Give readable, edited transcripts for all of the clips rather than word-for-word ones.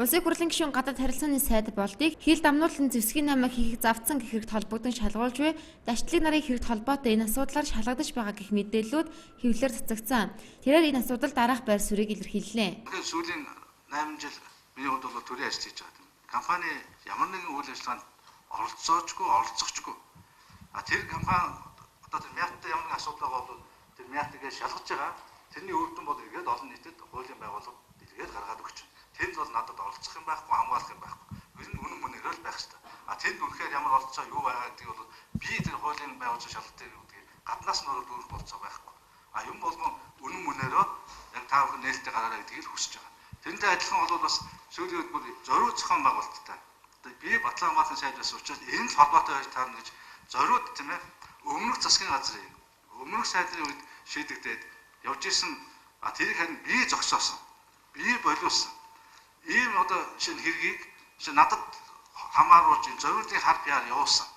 Улсын хурлын гишүүн гадаад харилцааны сайд болдыг хил дамнуулан зэвсгийн намайг хийх завцсан гэх хэрэгт холбогдсон шалгуулж буй дашталыг нарын хэрэгт холбоотой энэ асуудлаар шалгагдаж байгаа гэх мэдээллүүд хэвлэлээр цацагдсан. Тэрээр энэ асуудал дараах байр суурийг илэрхийллээ. Сүүлийн 8 жил миний хувьд бол төрийн ажил хийж байгаа. Компани ямар нэгэн үйл ажиллагаанд оролцоочгүй, оролцохчгүй. Тэр компани одоо тэр мяаттай ямар нэгэн асуудал байгаа бол тэр мяатыг шалгаж байгаа. Тэрний үр дүн бол эргээд олон нийтэд хуулийн байгууллага дэлгээд гаргаад өгч байна. Тэнд бол надад оролцох юм байхгүй, хамгаалах юм байхгүй. Ер нь үнэн мөнөөр л байх хэрэгтэй. Тэнд үнэхээр ямар оролцоо юу байгаа гэдгийг бол би тэр хуулийн байгууллага шалгалтыг гэдгийг гаднаас нь өөрөөр болцоо байхгүй. Юм болгон үнэн мөнөөрөө яг та бүхэн нээлттэй гараараа гэдгийг л хүсэж байгаа. Тэрнтэй адилхан бол бас сүүлийн үед бүр зориуд зохион байгуулалттай. Би Батланбаатарын сайд бас учраас энэ л холбоотой байж таарна гэж зориуд тийм ээ өмнөх засгийн газрын өмнөх сайдын үед шийдэгдээд явж исэн тэрийг харин би зогсоосон. Би болиулсан. Ийм одоо шинэ хэргийг надад хамааруулж энэ зориудын хар пиар явуулсан.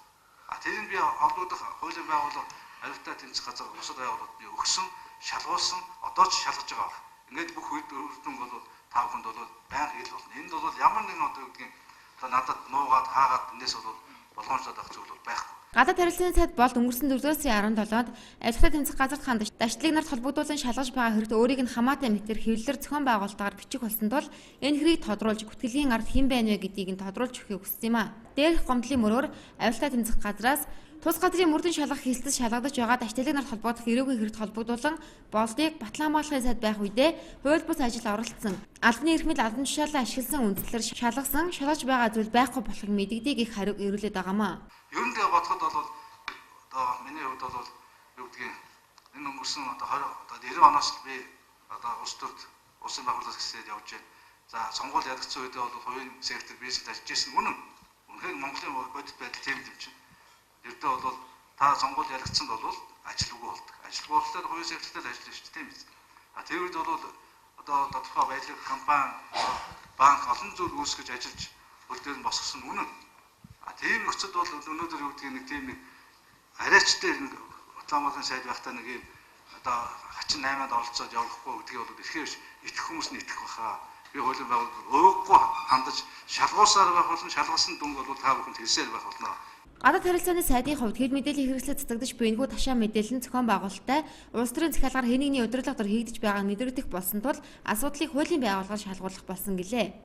Тэрийг би холбогдох хуулийн байгууллага авилтаа тэмцэх газар бусад байгууллагад би өгсөн, шалгуулсан, одоо ч шалгаж байгаа байна. Ингээд бүх үед өрөвдөн бол та бүхэнд бол байнга хэл болно. Энд бол ямар нэгэн одоо гэдгийг надад нуугаад хаагаад энэс бол болгоомжлоод авах зүйл бол байхгүй. Гадаад харилцааны сайд болд өнгөрсөн 4 сарын 17-нд авилтаа тэмцэх газарт хандаж дашталыг нарт холбогдуулан шалгаж байгаа хэрэгт өөрийг нь хамаатай мэтэр хэвлэлээр зохион байгуулалтаар бичих болсон тул энэ хэргийг тодруулж бүтгэлгийн ард хэн байна вэ гэдгийг нь тодруулж өгөхийг хүссэн юм а. Дээрх гомдлын мөрөөр авилтаа тэмцэх газраас тус газрын мөрдөн шалгах хэлцэл шалгагдаж байгаа дашталыг нарт холбогдох эрүүгийн хэрэгт холбогдуулан болдыг Батланбаатарын сайд байх үедээ хууль бус ажил оролцсон. Албаны эрх мэдэл албан тушаалаа ашигласан үндслээр шалгасан шалгаж байгаа зүйл байхгүй болохыг мэдэгдийг их хариу ирүүлээд байгаамаа. Ер нь бодоход бол одоо миний хувьд бол юу гэдгийг энэ өнгөрсөн одоо 90 оноос би одоо улс төрд улсын байгууллагаас гэсээд явж байна. За сонгуул ядагцсан үедээ бол хувийн сектор бизнест ажиллаж ирсэн үнэн. Үнэхээр Монголын бодит байдал тийм юм чинь. Ердөө бол та сонгуул ядагцсанд бол ажилгүй болдог. Ажилгүй болтол хувийн секторт ажиллаж шүү дээ тийм биз. Тэр үед бол одоо тодорхой баялаг компани банк олон зүйл үүсгэж ажиллаж хөл дээр нь босгосон үнэн. Тийм нөхцөл бол өнөөдөр юу гэдгийг нэг тийм нэг арайчтай нэг Батланбаатарын сайд байхдаа нэг юм одоо хачин 8-ад оролцоод явахгүй гэдгийг бол ихээр итгэх хүмүүс нь итгэх баха. Би хуулийн байгууллагад өөхгүй хандаж шалгуусаар байх болон шалгасан дүнг бол та бүхэнд хэлсээр байх болно. Гадаад харилцааны сайдын хувьд хэл мэдээллийн хэрэгслээ цацагдж буй энэхүү ташаа мэдээлэл нь зохион байгуулалттай улс төрийн захиалгаар хэн нэгний удирдлага дор хийгдэж байгааг мэдэгдэх болсон тул асуудлыг хуулийн байгууллагаар шалгуулах болсон гэлээ.